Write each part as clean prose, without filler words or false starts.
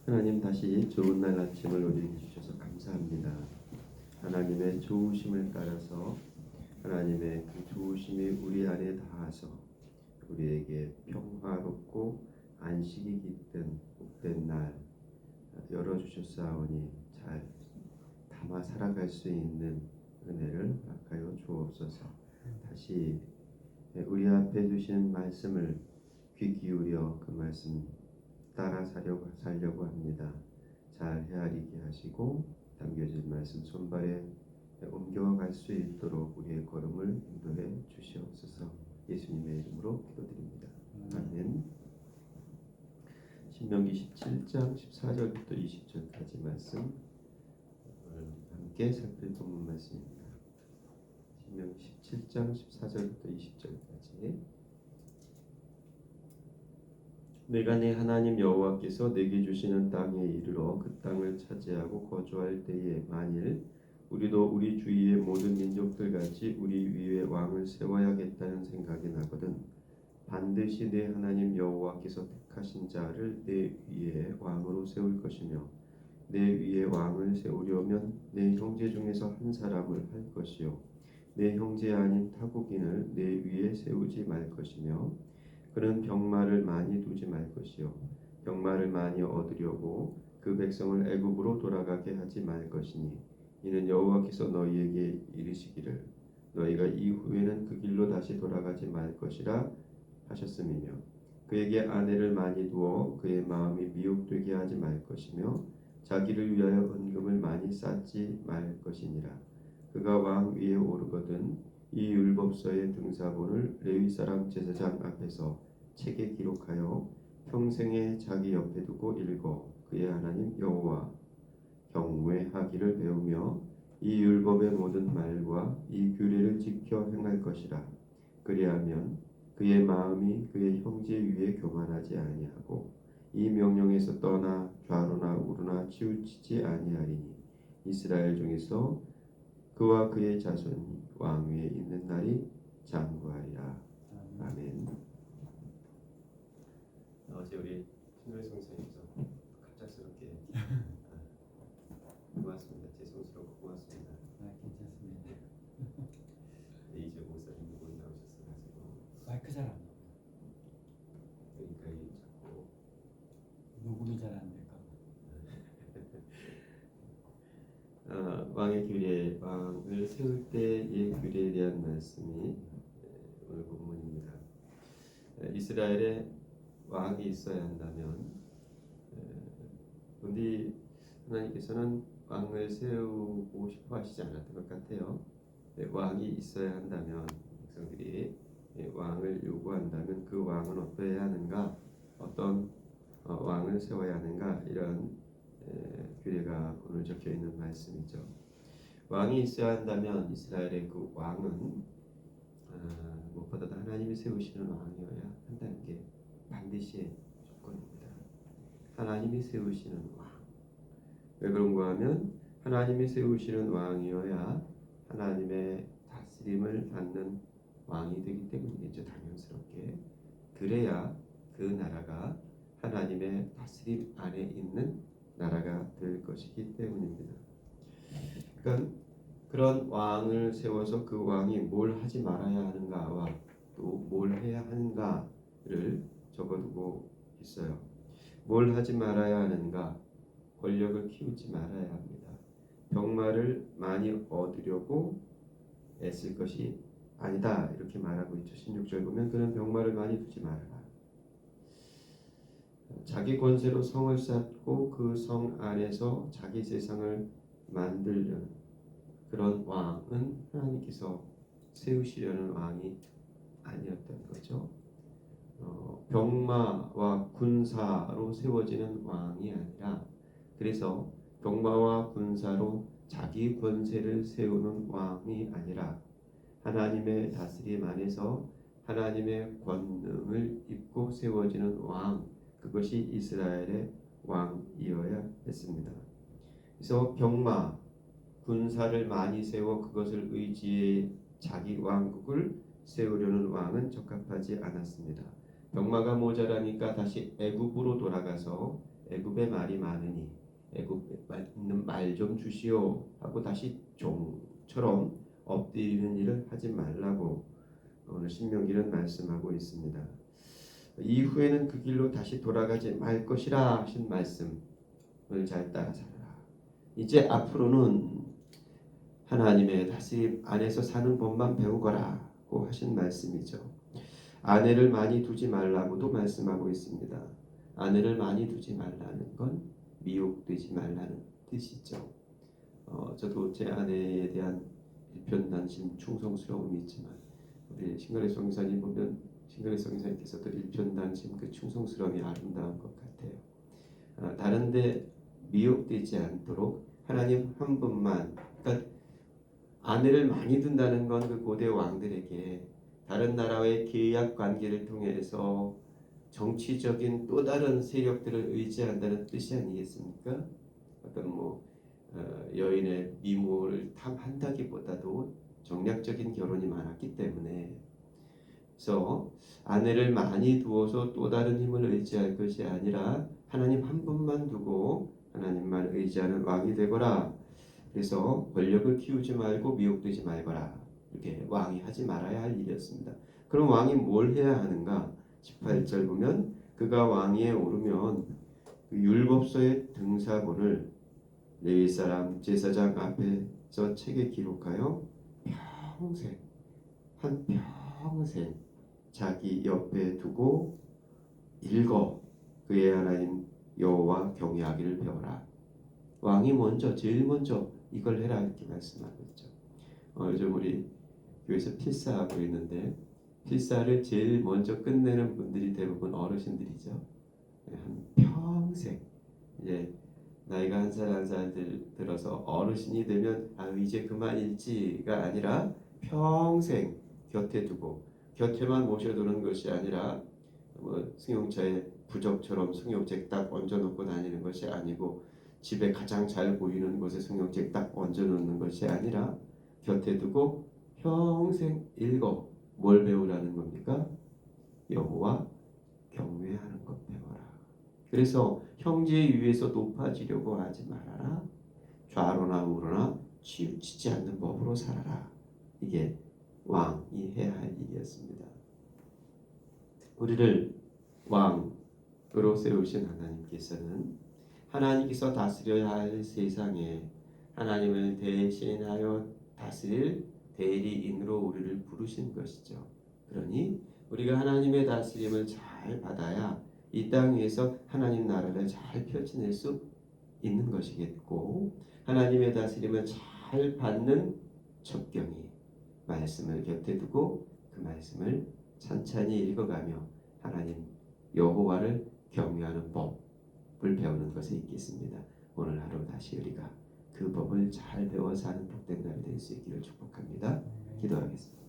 하나님, 다시 좋은 날 아침을 우리에게 주셔서 감사합니다. 하나님의 좋으심을 따라서 하나님의 그 좋으심이 우리 안에 닿아서 우리에게 평화롭고 안식이 깃든 복된 날 열어주셨사오니 잘 담아 살아갈 수 있는 은혜를 허락하여 주옵소서. 다시 우리 앞에 주신 말씀을 귀 기울여 그 말씀 따라 살려고 합니다. 잘 헤아리게 하시고 담겨진 말씀 손발에 옮겨갈 수 있도록 우리의 걸음을 인도해 주시옵소서. 예수님의 이름으로 기도드립니다. 아멘. 신명기 17장 14절부터 20절까지 말씀 오늘 함께 살필 본문 말씀입니다. 신명기 17장 14절부터 20절까지. 내가 네 하나님 여호와께서 내게 주시는 땅에 이르러 그 땅을 차지하고 거주할 때에 만일 우리도 우리 주위의 모든 민족들 같이 우리 위에 왕을 세워야겠다는 생각이 나거든 반드시 내 하나님 여호와께서 택하신 자를 내 위에 왕으로 세울 것이며 내 위에 왕을 세우려면 내 형제 중에서 한 사람을 할 것이요 내 형제 아닌 타국인을 내 위에 세우지 말 것이며 그는 병마를 많이 두지 말 것이요 병마를 많이 얻으려고 그 백성을 애굽으로 돌아가게 하지 말 것이니 이는 여호와께서 너희에게 이르시기를 너희가 이후에는 그 길로 다시 돌아가지 말 것이라 하셨음이며 그에게 아내를 많이 두어 그의 마음이 미혹되게 하지 말 것이며 자기를 위하여 은금을 많이 쌓지 말 것이니라. 그가 왕 위에 오르거든 이 율법서의 등사본을 레위 사람 제사장 앞에서 책에 기록하여 평생에 자기 옆에 두고 읽어 그의 하나님 여호와 경외하기를 배우며 이 율법의 모든 말과 이 규례를 지켜 행할 것이라. 그리하면 그의 마음이 그의 형제 위에 교만하지 아니하고 이 명령에서 떠나 좌로나 우로나 치우치지 아니하리니 이스라엘 중에서 그와 그의 자손이 왕위에 있는 날이 장구하리라. 아멘. 어제 우리 신노희 성사님께서 갑작스럽게 고맙습니다. 죄송스럽고 고맙습니다. 괜찮습니다. 이제 목사님도 못 나오셨어가지고 마이크 잘 안 나와요. 그러니까 이 자꾸 녹음이 잘 안 될까 봐. 왕의 규례, 왕을 세울 때의 규례에 대한 말씀이 오늘 본문입니다. 이스라엘에 왕이 있어야 한다면 우리 하나님께서는 왕을 세우고 싶어 하시지 않았던 것 같아요. 왕이 있어야 한다면 백성들이 왕을 요구한다면 그 왕은 어떠해야 하는가, 어떤 왕을 세워야 하는가, 이런 규례가 오늘 적혀 있는 말씀이죠. 왕이 있어야 한다면 이스라엘의 그 왕은 무엇보다도 하나님이 세우시는 왕이어야 한다는 게 반드시 조건입니다. 하나님이 세우시는 왕. 왜 그런가 하면 하나님이 세우시는 왕이어야 하나님의 다스림을 받는 왕이 되기 때문이겠죠. 당연스럽게. 그래야 그 나라가 하나님의 다스림 안에 있는 나라가 될 것이기 때문입니다. 그러니까 그런 왕을 세워서 그 왕이 뭘 하지 말아야 하는가와 또 뭘 해야 하는가를 적어두고 있어요. 뭘 하지 말아야 하는가? 권력을 키우지 말아야 합니다. 병마를 많이 얻으려고 애쓸 것이 아니다, 이렇게 말하고 있죠. 16절 보면 그는 병마를 많이 두지 말아라. 자기 권세로 성을 쌓고 그 성 안에서 자기 세상을 만들려는 그런 왕은 하나님께서 세우시려는 왕이 아니었던 거죠. 병마와 군사로 세워지는 왕이 아니라, 그래서 병마와 군사로 자기 권세를 세우는 왕이 아니라 하나님의 다스림 안에서 하나님의 권능을 입고 세워지는 왕, 그것이 이스라엘의 왕이어야 했습니다. 그래서 병마, 군사를 많이 세워 그것을 의지해 자기 왕국을 세우려는 왕은 적합하지 않았습니다. 병마가 모자라니까 다시 애굽으로 돌아가서 애굽에 말이 많으니 애굽에 있는 말 좀 주시오 하고 다시 종처럼 엎드리는 일을 하지 말라고 오늘 신명기는 말씀하고 있습니다. 이후에는 그 길로 다시 돌아가지 말 것이라 하신 말씀을 잘 따라 살아라. 이제 앞으로는 하나님의 다스림 안에서 사는 법만 배우거라고 하신 말씀이죠. 아내를 많이 두지 말라고도 말씀하고 있습니다. 아내를 많이 두지 말라는 건 미혹되지 말라는 뜻이죠. 저도 제 아내에 대한 일편단심 충성스러움이 있지만 우리 신가래 성사님 보면 신가래 성사님께서도 일편단심 그 충성스러움이 아름다운 것 같아요. 다른데 미혹되지 않도록 하나님 한 분만, 그러니까 아내를 많이 둔다는 건 그 고대 왕들에게 다른 나라와의 계약 관계를 통해서 정치적인 또 다른 세력들을 의지한다는 뜻이 아니겠습니까? 어떤 여인의 미모를 탐한다기보다도 정략적인 결혼이 많았기 때문에, 그래서 아내를 많이 두어서 또 다른 힘을 의지할 것이 아니라 하나님 한 분만 두고 하나님만 의지하는 왕이 되거라. 그래서 권력을 키우지 말고 미혹되지 말거라. 이렇게 왕이 하지 말아야 할 일이었습니다. 그럼 왕이 뭘 해야 하는가? 18절 보면 그가 왕위에 오르면 그 율법서의 등사본을 레위 사람 제사장 앞에서 책에 기록하여 평생 한 평생 자기 옆에 두고 읽어 그의 하나님 여호와 경외하기를 배워라. 왕이 제일 먼저 이걸 해라 이렇게 말씀하고 있죠. 요즘 우리 교회에서 필사하고 있는데 필사를 제일 먼저 끝내는 분들이 대부분 어르신들이죠. 한 평생 이제 나이가 한 살 한 살 들어서 어르신이 되면 이제 그만 일지가 아니라 평생 곁에 두고 곁에만 모셔두는 것이 아니라 승용차에 부적처럼 승용책 딱 얹어놓고 다니는 것이 아니고 집에 가장 잘 보이는 곳에 승용책 딱 얹어놓는 것이 아니라 곁에 두고 평생 읽어. 뭘 배우라는 겁니까? 여호와 경외하는 것 배워라. 그래서 형제 위에서 높아지려고 하지 말아라. 좌로나 우로나 치우치지 않는 법으로 살아라. 이게 왕이 해야 할 일이었습니다. 우리를 왕으로 세우신 하나님께서는 하나님께서 다스려야 할 세상에 하나님을 대신하여 다스릴 대리인으로 우리를 부르신 것이죠. 그러니 우리가 하나님의 다스림을 잘 받아야 이 땅 위에서 하나님 나라를 잘 펼쳐낼 수 있는 것이겠고, 하나님의 다스림을 잘 받는 첩경이 말씀을 곁에 두고 그 말씀을 찬찬히 읽어가며 하나님 여호와를 경외하는 법을 배우는 것이 있겠습니다. 오늘 하루 다시 우리가 그 법을 잘 배워 사는 복된 날이 될 수 있기를 축복합니다. 기도하겠습니다.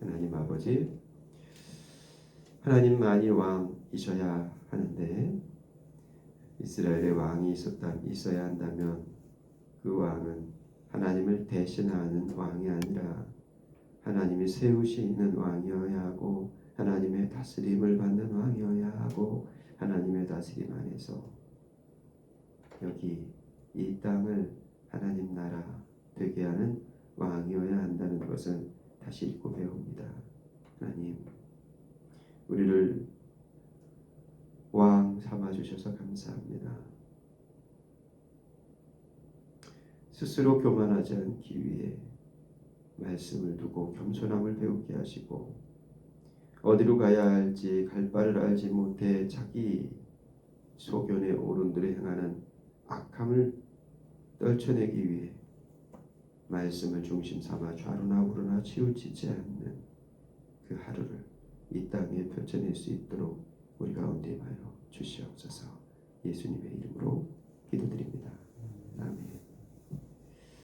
하나님 아버지, 하나님만이 왕이셔야 하는데 이스라엘의 왕이 있어야 한다면 그 왕은 하나님을 대신하는 왕이 아니라 하나님이 세우시는 왕이어야 하고 하나님의 다스림을 받는 왕이어야 하고 하나님의 다스림 안에서 여기 이 땅을 하나님 나라 되게 하는 왕이어야 한다는 것을 다시 읽고 배웁니다. 하나님, 우리를 왕 삼아주셔서 감사합니다. 스스로 교만하지 않기 위해 말씀을 두고 겸손함을 배우게 하시고 어디로 가야 할지 갈 바를 알지 못해 자기 소견에 오른들에 행하는 악함을 떨쳐내기 위해 말씀을 중심 삼아 좌로나 우로나 치우치지 않는 그 하루를 이 땅에 펼쳐낼 수 있도록 우리 가운데 임하여 주시옵소서. 예수님의 이름